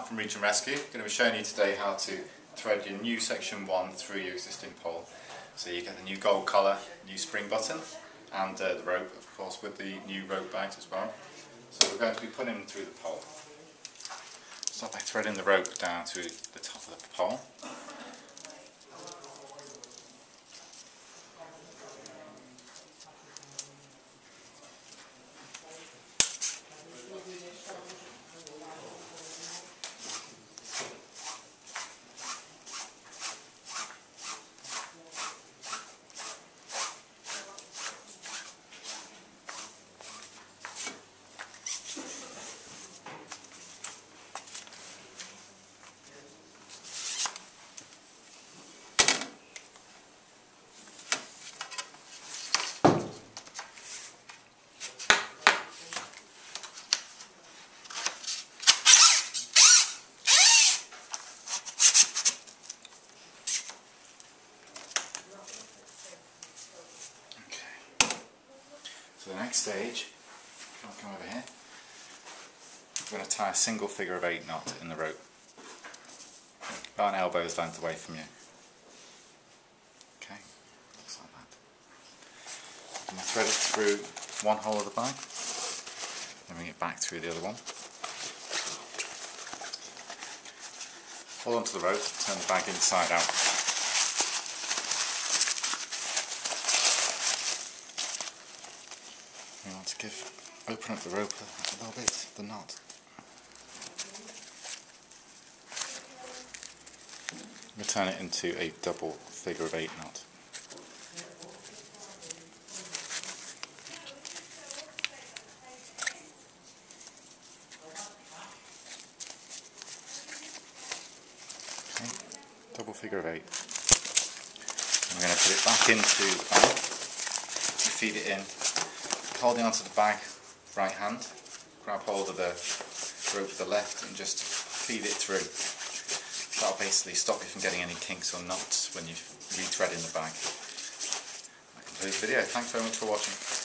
Matt from Reach and Rescue. I'm going to be showing you today how to thread your new section 1 through your existing pole. So you get the new gold collar, new spring button, and the rope, of course, with the new rope bags as well. So we're going to be putting them through the pole. Start by threading the rope down to the top of the pole. So the next stage, come over here, we're going to tie a single figure of 8 knot in the rope, about an elbow's length away from you. Okay, looks like that. I'm going to thread it through one hole of the bag, then bring it back through the other one. Hold onto the rope, turn the bag inside out. We want to open up the rope a little bit, the knot. We turn it into a double figure of 8 knot. Okay, double figure of 8. And we're going to put it back into the bag. We feed it in. Holding onto the bag, right hand, grab hold of the rope with the left and just feed it through. That'll basically stop you from getting any kinks or knots when you re-thread in the bag. That concludes the video. Thanks very much for watching.